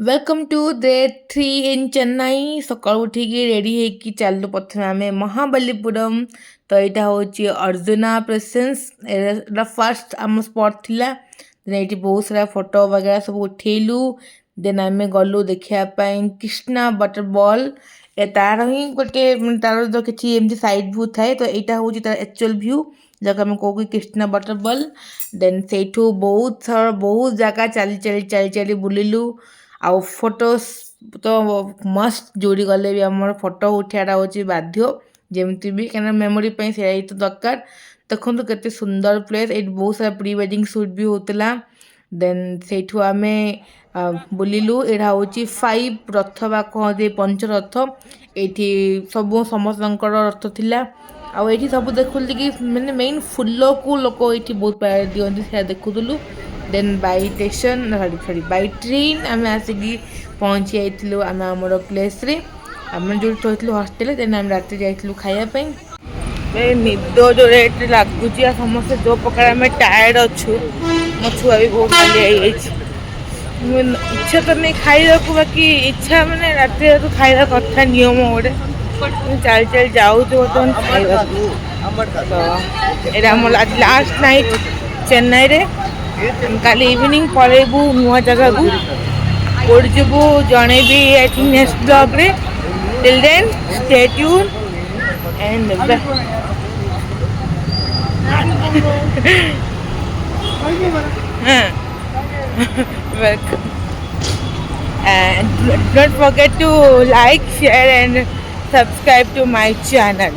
Welcome to day 3 इन चेन्नई सकाळु उठिकी रेडी ହେଇକି ଚାଲିଲୁ ପ୍ରଥମେ ଆମେ ମହାବଲିପୁରମ୍। ତ ଏଇଟା ହେଉଛି ଅର୍ଜୁନା ପ୍ରେସେନ୍ସ। ଏଇଟା ଫାର୍ଷ୍ଟ ଆମ ସ୍ପଟ୍ ଥିଲା। ଦେନ୍ ଏଇଠି ବହୁତ ସାରା ଫଟୋ वगैरह ସବୁ ଉଠେଇଲୁ। ଦେନ୍ ଆମେ ଗଲୁ ଦେଖିବା ପାଇଁ କ୍ରିଷ୍ଣା ୱାଟର ବଲ୍। ଏ ତାର ହିଁ ଗୋଟେ ତାର ଯୋଉ କିଛି ଏମିତି ସାଇଡ୍ ଭ୍ୟୁ ଥାଏ। ତ ଏଇଟା ହେଉଛି ତାର ଆକ୍ଚୁଆଲ ଭ୍ୟୁ ଯାହାକୁ ଆମେ କହୁ କ୍ରିଷ୍ଣା ୱାଟର ବଲ୍। ଦେନ୍ ସେଇଠୁ ବହୁତ ଜାଗା ଚାଲି ଚାଲି ଚାଲି ଚାଲି ବୁଲିଲୁ। ଆଉ ଫଟୋସ୍ ତ ମସ୍ତ ଯୋଉଠି ଗଲେ ବି ଆମର ଫଟୋ ଉଠେଇବାଟା ହେଉଛି ବାଧ୍ୟ ଯେମିତି ବି କାହିଁକିନା ମେମୋରି ପାଇଁ ସେଇଟା ହିଁ ତ ଦରକାର। ଦେଖନ୍ତୁ କେତେ ସୁନ୍ଦର ପ୍ଲେସ୍। ଏଇଠି ବହୁତ ସାରା ପ୍ରି ୱେଡ଼ିଂ ସୁଟ୍ ବି ହେଉଥିଲା। ଦେନ୍ ସେଇଠୁ ଆମେ ବୁଲିଲୁ। ଏଇଟା ହେଉଛି 5 ରଥ ବା କହନ୍ତି ପଞ୍ଚରଥ। ଏଇଠି ସବୁ ସମସ୍ତଙ୍କର ରଥ ଥିଲା। ଆଉ ଏଇଠି ସବୁ ଦେଖୁଥିଲି କି ମାନେ ମେନ୍ ଫୁଲକୁ ଲୋକ ଏଇଠି ବହୁତ ପ୍ରାୟୋରିଟି ଦିଅନ୍ତି ସେଇଟା ଦେଖୁଥିଲୁ। ଦେନ୍ ବାଇ ଷ୍ଟେସନ୍ ସରି ବାଇ ଟ୍ରେନ୍ ଆମେ ଆସିକି ପହଞ୍ଚି ଯାଇଥିଲୁ ଆମେ ଆମର ପ୍ଲେସ୍ରେ। ଆମେ ଯେଉଁଠି ରହିଥିଲୁ ହଷ୍ଟେଲରେ। ଦେନ୍ ଆମେ ରାତିରେ ଯାଇଥିଲୁ ଖାଇବା ପାଇଁ। ଏ ନିଦ ଯେଉଁ ରେଟ୍ରେ ଲାଗୁଛି ଆଉ ସମସ୍ତେ ଯେଉଁ ପ୍ରକାର ଆମେ ଟାୟାର୍ଡ଼ ଅଛୁ। ମୋ ଛୁଆ ବି ବହୁତ ହାଲିଆ ହେଇଯାଇଛି। ଇଚ୍ଛା ତ ନାହିଁ ଖାଇବାକୁ ବାକି ଇଚ୍ଛା ମାନେ ରାତିରେ ତୁ ଖାଇବା କଥା ନିୟମ ଗୋଟେ ଚାଲି ଚାଲି ଯାଉଛୁ ବର୍ତ୍ତମାନ ଖାଇବାକୁ। ତ ଏଇଟା ଆମର ଆଜି ଲାଷ୍ଟ ନାଇଟ୍ ଚେନ୍ନାଇରେ। କାଲି ଇଭିନିଂ ପଳେଇବୁ ନୂଆ ଜାଗାକୁ। କୋଉଠି ଯିବୁ ଜଣେଇବି ଆଇ ଥିଙ୍କ ନେକ୍ସଟ ବ୍ଲଗ୍ରେ। Till then stay tuned and welcome. And don't forget to like, share and subscribe to my channel.